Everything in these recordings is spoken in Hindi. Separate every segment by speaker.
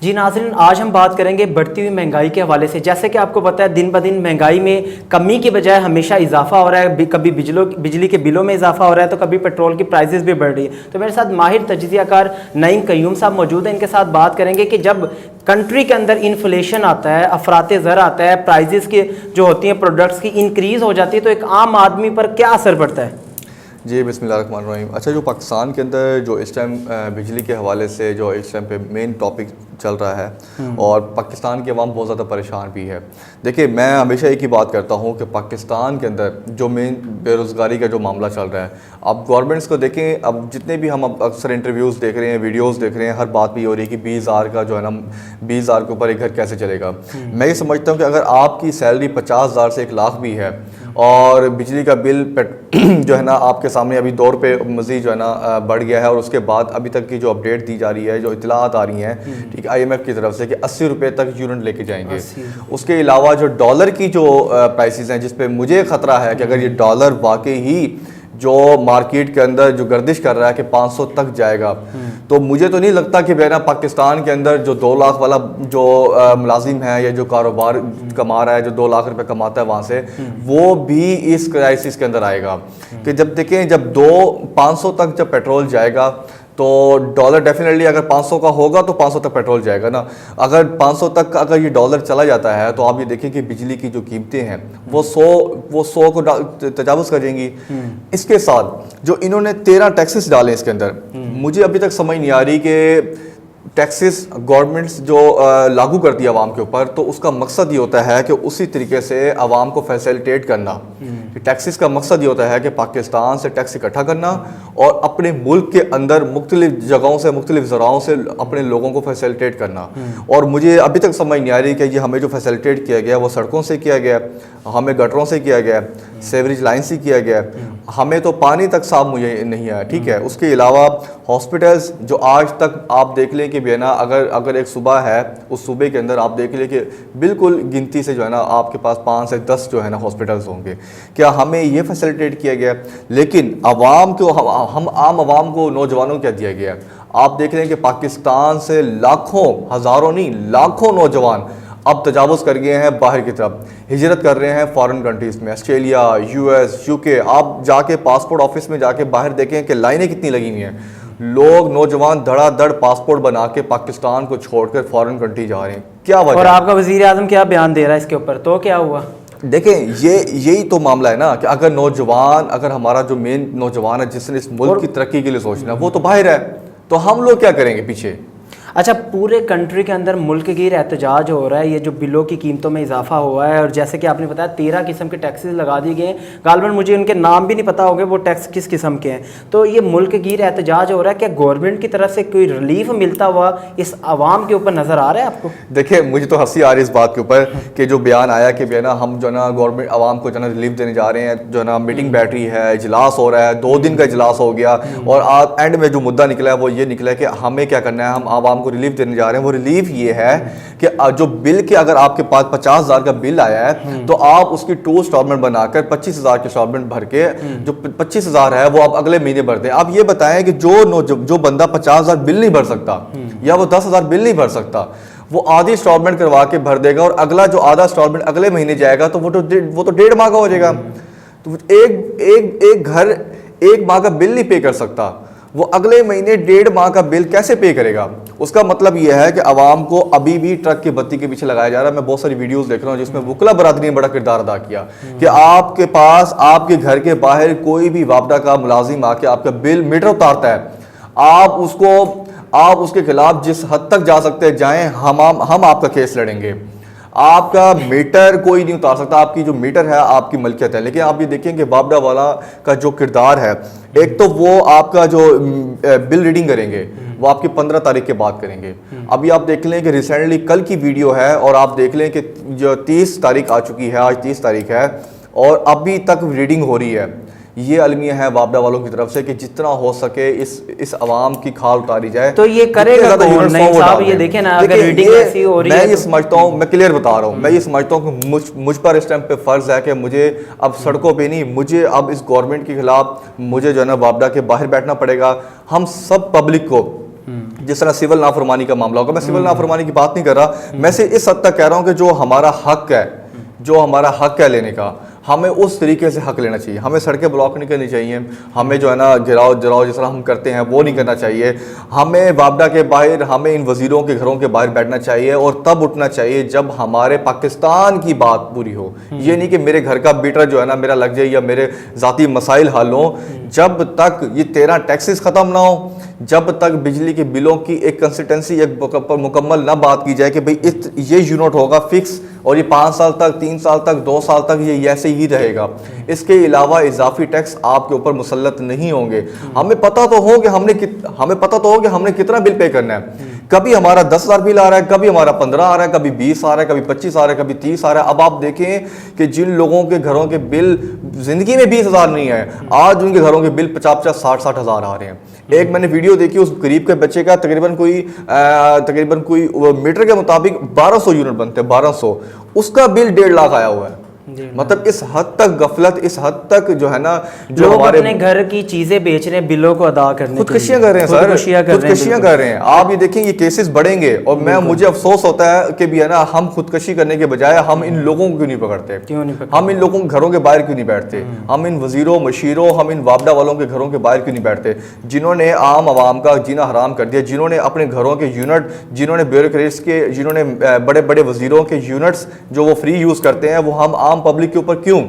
Speaker 1: जी नाज़रीन, आज हम बात करेंगे बढ़ती हुई महंगाई के हवाले से। जैसे कि आपको पता है दिन ब दिन महंगाई में कमी की बजाय हमेशा इजाफा हो रहा है। कभी बिजली के बिलों में इजाफा हो रहा है तो कभी पेट्रोल की प्राइसेस भी बढ़ रही है। तो मेरे साथ माहिर तजज़ियाकार नईम क़य्यूम साहब मौजूद हैं। इनके साथ बात करेंगे कि जब कंट्री के अंदर इन्फ्लेशन आता है, अफराते ज़र आता है, प्राइजेस की जो होती हैं प्रोडक्ट्स की इंक्रीज़ हो जाती है, तो एक आम आदमी पर क्या असर पड़ता है?
Speaker 2: जी बिस्मिल्लाहिर्रहमानिर्रहीम। अच्छा, जो पाकिस्तान के अंदर जो इस टाइम बिजली के हवाले से जो इस टाइम पे मेन टॉपिक चल रहा है और पाकिस्तान के अवाम बहुत ज़्यादा परेशान भी है। देखिए, मैं हमेशा एक ही बात करता हूँ कि पाकिस्तान के अंदर जो मेन बेरोज़गारी का जो मामला चल रहा है, अब गवर्नमेंट्स को देखें, अब जितने भी हम अब अक्सर इंटरव्यूज़ देख रहे हैं, वीडियोज़ देख रहे हैं, हर बात भी हो रही है कि 20,000 का जो है ना, 20,000 के ऊपर एक घर कैसे चलेगा। मैं ये समझता हूँ कि अगर आपकी सैलरी 50,000 से 1,00,000 भी है और बिजली का बिल जो है ना आपके सामने अभी दौर पे मज़ीद जो है ना बढ़ गया है, और उसके बाद अभी तक की जो अपडेट दी जा रही है, जो इतलात आ रही हैं ठीक IMF की तरफ से कि 80 रुपये तक यूनिट लेके जाएंगे। उसके अलावा जो डॉलर की जो प्राइसेस हैं, जिस पे मुझे ख़तरा है कि अगर ये डॉलर वाकई ही जो मार्केट के अंदर जो गर्दिश कर रहा है कि 500 तक जाएगा, तो मुझे तो नहीं लगता कि बेना पाकिस्तान के अंदर जो 2 लाख वाला जो मुलाजिम है या जो कारोबार कमा रहा है, जो 2 लाख रुपए कमाता है वहाँ से, वो भी इस क्राइसिस के अंदर आएगा। कि जब देखें, जब 500 तक जब पेट्रोल जाएगा तो डॉलर डेफिनेटली, अगर 500 का होगा तो 500 तक पेट्रोल जाएगा ना। अगर 500 तक अगर ये डॉलर चला जाता है तो आप ये देखें कि बिजली की जो कीमतें हैं वो 100 को तजावुज़ कर जाएंगी। इसके साथ जो इन्होंने 13 टैक्सेस डाले इसके अंदर, मुझे अभी तक समझ नहीं आ रही कि टैक्सेस गवर्नमेंट्स जो लागू करती है आवाम के ऊपर, तो उसका मकसद ये होता है कि उसी तरीके से आवाम को फैसिलिटेट करना। टैक्सेस का मकसद ये होता है कि पाकिस्तान से टैक्स इकट्ठा करना और अपने मुल्क के अंदर मुख्तलिफ जगहों से, मुख्तलिफ ज़राओं से अपने लोगों को फैसिलिटेट करना। और मुझे अभी तक समझ नहीं आ रही कि ये हमें जो फैसिलिटेट किया गया वो सड़कों से किया गया, हमें गटरों से किया गया, सेवरेज लाइन से किया गया, हमें तो पानी तक साफ मुझे नहीं आया। ठीक है, उसके अलावा हॉस्पिटल्स जो आज तक आप देख लें कि बेना अगर एक सुबह है, उस सुबह के अंदर आप देख लें कि बिल्कुल गिनती से जो है ना आपके पास 5 से 10 जो है ना हॉस्पिटल्स होंगे। क्या हमें ये फैसिलिटेट किया गया? लेकिन आवाम को, हम आम आवाम को, नौजवानों को क्या दिया गया? आप देख रहे हैं कि पाकिस्तान से लाखों, हज़ारों नहीं लाखों नौजवान अब तजावुज़ कर गए हैं, बाहर की तरफ हिजरत कर रहे हैं फॉरेन कंट्रीज़ में, ऑस्ट्रेलिया, US, UK। आप जाके पासपोर्ट ऑफिस में जाके बाहर देखें कि लाइनें कितनी लगी हुई हैं। लोग, नौजवान धड़ाधड़ पासपोर्ट बना के पाकिस्तान को छोड़कर फॉरेन कंट्री जा रहे हैं। क्या वजह?
Speaker 1: और आपका वज़ीर आज़म क्या बयान दे रहा है इसके ऊपर, तो क्या हुआ?
Speaker 2: देखें, यही तो मामला है ना कि अगर नौजवान, अगर हमारा जो मेन नौजवान है जिसने इस मुल्क की तरक्की के लिए सोचना है, वो तो बाहर है, तो हम लोग क्या करेंगे पीछे?
Speaker 1: अच्छा, पूरे कंट्री के अंदर मुल्क गिर एहतजाज हो रहा है, ये जो बिलों की कीमतों में इजाफा हुआ है, और जैसे कि आपने बताया 13 किस्म के टैक्सेस लगा दिए गए। गालबन मुझे उनके नाम भी नहीं पता होंगे वो टैक्स किस किस्म के हैं। तो ये मुल्क गिर एहतजाज हो रहा है, क्या गवर्नमेंट की तरफ से कोई रिलीफ मिलता हुआ इस आवाम के ऊपर नज़र आ रहा है आपको?
Speaker 2: देखिए, मुझे तो हंसी आ रही है इस बात के ऊपर कि जो बयान आया कि ना हम जो ना गवर्नमेंट आवाम को जो ना रिलीफ देने जा रहे हैं, जो ना मीटिंग बैठ रही है, इजलास हो रहा है, 2 दिन का इजलास हो गया, और एंड में जो मुद्दा निकला है वो ये निकला है कि हमें क्या करना है, हम आवाम को रिलीफ देने जा रहे हैं। वो रिलीफ ये है कि जो बिल के, अगर आपके पास 50,000 का बिल आया है तो आप उसकी 2 इंस्टॉलमेंट बनाकर 25,000 के इंस्टॉलमेंट भर के जो 25,000 है वो आप अगले महीने भरते हैं। आप ये बताएं कि जो बंदा 50,000 बिल नहीं भर सकता या वो 10,000 बिल नहीं भर सकता, वो आधी इंस्टॉलमेंट करवा के भर देगा, और अगला जो आधा इंस्टॉलमेंट अगले महीने जाएगा तो वो तो 1.5 माह का हो जाएगा। तो एक घर 1 माह का बिल नहीं पे कर सकता, वो अगले महीने 1.5 माह का बिल कैसे पे करेगा? उसका मतलब यह है कि आवाम को अभी भी ट्रक की बत्ती के पीछे लगाया जा रहा है। मैं बहुत सारी वीडियोस देख रहा हूँ जिसमें वकला बरादरी ने बड़ा किरदार अदा किया कि आपके पास, आपके घर के बाहर कोई भी वापडा का मुलाजिम आके आपका बिल मीटर उतारता है, आप उसके खिलाफ जिस हद तक जा सकते हैं जाएं, हम आपका केस लड़ेंगे। आपका मीटर कोई नहीं उतार सकता, आपकी जो मीटर है आपकी मलकियत है। लेकिन आप ये देखें कि वापडा वाला का जो किरदार है, एक तो वो आपका जो बिल रीडिंग करेंगे वो आपकी 15 तारीख के बाद करेंगे। अभी आप देख लें कि रिसेंटली कल की वीडियो है, और आप देख लें कि जो 30 तारीख आ चुकी है, आज 30 तारीख है और अभी तक रीडिंग हो रही है। ये अलमिया है वापडा वालों की तरफ से कि जितना हो सके इस आवाम की खाल उतारी जाए।
Speaker 1: तो ये करेगा कौन? नहीं साहब, ये देखें ना, अगर रीडिंग ऐसी हो रही है,
Speaker 2: मैं ये समझता हूँ, मैं क्लियर बता रहा हूँ, मैं ये समझता हूँ कि मुझ पर इस टाइम पे फ़र्ज़ है कि मुझे अब सड़कों पे नहीं, मुझे अब इस गवर्नमेंट के खिलाफ मुझे जो है ना वापडा के बाहर बैठना पड़ेगा। हम सब पब्लिक को जिस तरह सिविल नाफरमानी का मामला होगा, मैं सिविल नाफरमानी की बात नहीं कर रहा, मैं सिर्फ इस हद तक कह रहा हूं कि जो हमारा हक है, जो हमारा हक है लेने का, हमें उस तरीके से हक लेना चाहिए। हमें सड़कें ब्लॉक नहीं करनी चाहिए, हमें जो है ना गिराओ जराओ जिस तरह हम करते हैं वो नहीं करना चाहिए। हमें वापडा के बाहर, हमें इन वजीरों के घरों के बाहर बैठना चाहिए और तब उठना चाहिए जब हमारे पाकिस्तान की बात पूरी हो। ये नहीं कि मेरे घर का बीटर जो है ना मेरा लग जाए या मेरे ज़ाती मसाइल हल हो। जब तक ये 13 टैक्सेस ख़त्म ना हो, जब तक बिजली के बिलों की एक कंसिस्टेंसी, एक मुकम्मल ना बात की जाए कि भाई ये यूनिट होगा फिक्स और ये 5 साल तक, 3 साल तक, 2 साल तक ये ऐसे ही रहेगा, इसके अलावा इजाफी टैक्स आपके ऊपर मुसल्लत नहीं होंगे। हमें पता तो हो कि हमने कितना बिल पे करना है। कभी हमारा 10,000 बिल आ रहा है, कभी हमारा 15 आ रहा है, कभी 20 आ रहा है, कभी 25 आ रहा है, कभी 30 आ रहा है। अब आप देखें कि जिन लोगों के घरों के बिल जिंदगी में 20,000 नहीं है, आज उनके घरों के बिल 50-50, 60-60 हज़ार आ रहे हैं। एक मैंने वीडियो देखी, उस गरीब के बच्चे का तकरीबन कोई मीटर के मुताबिक 1200 यूनिट बनते हैं, 1200, उसका बिल 1.5 लाख आया हुआ है। मतलब इस हद तक गफलत, इस हद तक जो है ना, जो
Speaker 1: लोग
Speaker 2: हमारे
Speaker 1: अपने घर की चीजें बेच रहे हैं बिलों को अदा करने,
Speaker 2: खुदकुशियां कर रहे हैं सर, खुदकुशियां कर रहे हैं। आप ये देखें, ये केसेस बढ़ेंगे और मुझे अफसोस होता है कि भी है ना, हम खुदकुशी करने के बजाय हम इन लोगों को क्यों नहीं पकड़ते, हम इन लोगों के घरों के बाहर क्यों नहीं बैठते, हम इन वजीरों मशीरों, हम इन वापडा वालों के घरों के बाहर क्यों नहीं बैठते, जिन्होंने आम आवाम का जीना हराम कर दिया, जिन्होंने अपने घरों के यूनिट, जिन्होंने ब्यूरोक्रेट्स के, जिन्होंने बड़े बड़े वजीरों के यूनिट्स जो वो फ्री यूज करते हैं, वो हम आम पब्लिक के ऊपर क्यों?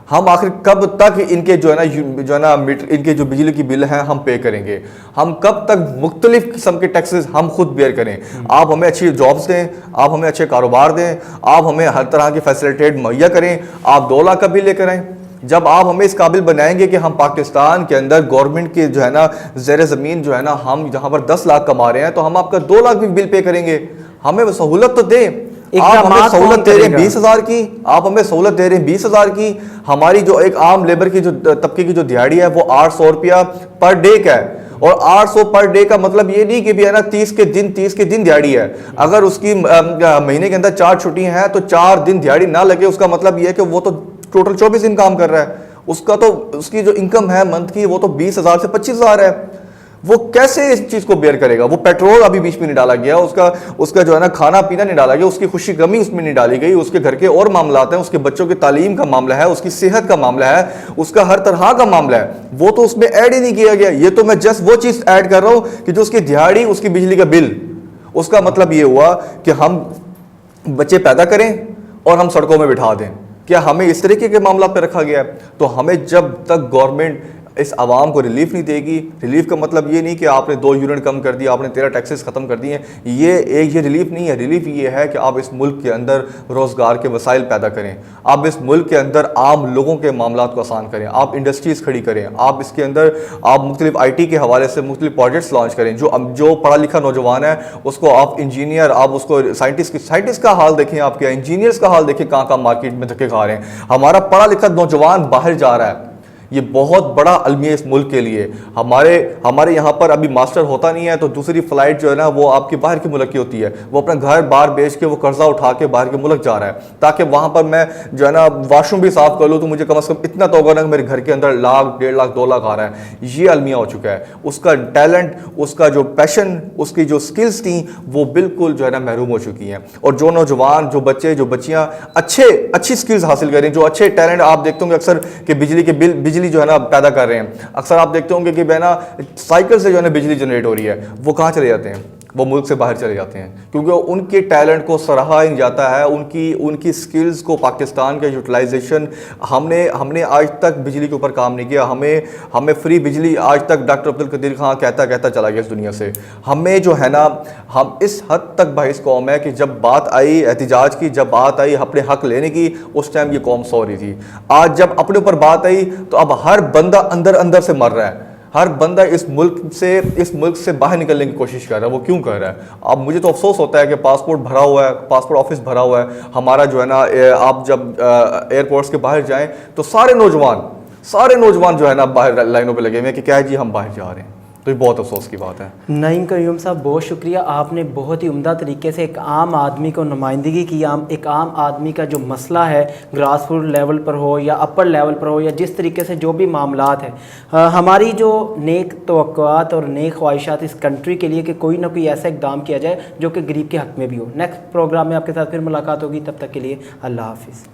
Speaker 2: हम आखिर कब तक इनके जो है ना मीटर, इनके जो बिजली की बिल हैं हम पे करेंगे? हम कब तक मुख्तलिफ किस्म के टैक्सेस हम खुद बेयर करें? आप हमें अच्छी जॉब्स दें, आप हमें अच्छे कारोबार दें, आप हमें हर तरह की फैसिलिटेट मुहैया करें, आप 2 लाख का बिल लेकर आएँ। जब आप हमें इस काबिल बनाएंगे कि हम पाकिस्तान के अंदर गवर्नमेंट के जो है ना ज़ेर ज़मीन जो है ना, हम जहाँ पर 10 लाख कमा रहे हैं तो हम आपका 2 लाख भी बिल पे करेंगे। हमें सहूलत तो दें। आप हमें सहूलत दे रहे हैं 20,000 की, आप हमें सहूलत दे रहे हैं 20,000 की। हमारी जो एक आम लेबर की जो तबके की जो दिहाड़ी है वो 800 रुपया पर डे का है, और 800 पर डे का मतलब ये नहीं कि भी है ना 30 के दिन दिहाड़ी है। अगर उसकी महीने के अंदर 4 छुट्टियां हैं तो 4 दिन दिहाड़ी ना लगे, उसका मतलब ये है कि वो तो टोटल 24 दिन काम कर रहा है। उसका तो, उसकी जो इनकम है मंथ की, वो तो 20,000 से 25,000 है। वो कैसे इस चीज को बेयर करेगा? वो पेट्रोल अभी बीच में नहीं डाला गया, उसका जो है ना खाना पीना नहीं डाला गया, उसकी खुशी गमी उसमें नहीं डाली गई, उसके घर के और मामला हैं, उसके बच्चों की तालीम का मामला है, उसकी सेहत का मामला है, उसका हर तरह का मामला है, वो तो उसमें ऐड ही नहीं किया गया। ये तो मैं जस्ट वो चीज ऐड कर रहा हूं कि जो उसकी दिहाड़ी, उसकी बिजली का बिल, उसका मतलब ये हुआ कि हम बच्चे पैदा करें और हम सड़कों में बिठा दें। क्या हमें इस तरीके के मामला पर रखा गया है? तो हमें जब तक गवर्नमेंट इस आवाम को रिलीफ नहीं देगी, रिलीफ का मतलब ये नहीं कि आपने 2 यूनिट कम कर दिया, आपने 13 टैक्सेस खत्म कर दिए, ये रिलीफ नहीं है। रिलीफ ये है कि आप इस मुल्क के अंदर रोज़गार के वसाइल पैदा करें, आप इस मुल्क के अंदर आम लोगों के मामलात को आसान करें, आप इंडस्ट्रीज़ खड़ी करें, आप इसके अंदर आप मुख्तलिफ IT के हवाले से मुख्तलिफ प्रोजेक्ट्स लॉन्च करें। जो पढ़ा लिखा नौजवान है उसको आप इंजीनियर, आप उसको साइंटिस्ट का हाल देखें, आपके इंजीनियर्स का हाल देखें, कहाँ मार्केट में धक्के खा रहे हैं। हमारा पढ़ा लिखा नौजवान बाहर जा रहा है, ये बहुत बड़ा अलमिया इस मुल्क के लिए। हमारे यहाँ पर अभी मास्टर होता नहीं है तो दूसरी फ्लाइट जो है ना वो आपके बाहर के मुल्क की होती है, वो अपना घर बाहर बेच के वो कर्जा उठा के बाहर के मुल्क जा रहा है ताकि वहाँ पर मैं जो है ना वॉशरूम भी साफ कर लूँ तो मुझे कम से कम इतना तो होगा ना कि मेरे घर के अंदर 1 लाख, 1.5 लाख, 2 लाख आ रहा है। ये अलमिया हो चुका है। उसका टैलेंट, उसका जो पैशन, उसकी जो स्किल्स थी वो बिल्कुल जो है ना महरूम हो चुकी हैं। और जो नौजवान, जो बच्चे, जो बच्चियाँ अच्छी स्किल्स हासिल करें, जो अच्छे टैलेंट, आप देखते होंगे अक्सर कि बिजली जो है ना पैदा कर रहे हैं, अक्सर आप देखते होंगे कि ना साइकिल से जो है ना बिजली जनरेट हो रही है, वो कहाँ चले जाते हैं? वो मुल्क से बाहर चले जाते हैं, क्योंकि उनके टैलेंट को सराहा नहीं जाता है, उनकी स्किल्स को, पाकिस्तान का यूटिलाइजेशन। हमने आज तक बिजली के ऊपर काम नहीं किया। हमें फ्री बिजली आज तक डॉक्टर अब्दुल कदीर खान कहता चला गया इस दुनिया से। हमें जो है ना, हम इस हद तक बाइस कौम है कि जब बात आई एहतिजाज की, जब बात आई अपने हक लेने की, उस टाइम ये कौम सो रही थी। आज जब अपने ऊपर बात आई तो अब हर बंदा अंदर से मर रहा है। हर बंदा इस मुल्क से बाहर निकलने की कोशिश कर रहा है। वो क्यों कर रहा है? अब मुझे तो अफसोस होता है कि पासपोर्ट भरा हुआ है, पासपोर्ट ऑफिस भरा हुआ है हमारा जो है ना। आप जब एयरपोर्ट्स के बाहर जाएं तो सारे नौजवान जो है ना बाहर लाइनों पे लगे हुए हैं कि क्या है जी हम बाहर जा रहे हैं। तो ये बहुत अफसोस की बात है।
Speaker 1: नईम कयूम साहब, बहुत शुक्रिया, आपने बहुत ही उम्दा तरीके से एक आम आदमी को नुमाइंदगी की। एक आम आदमी का जो मसला है ग्रास रूट लेवल पर हो या अपर लेवल पर हो या जिस तरीके से जो भी मामलात है, हमारी जो नेक तवक्कुआत और नेक ख्वाहिशात इस कंट्री के लिए कि कोई ना कोई ऐसा इकदाम किया जाए जो कि गरीब के हक़ में भी हो। नेक्स्ट प्रोग्राम में आपके साथ फिर मुलाकात होगी, तब तक के लिए अल्लाह हाफिज़।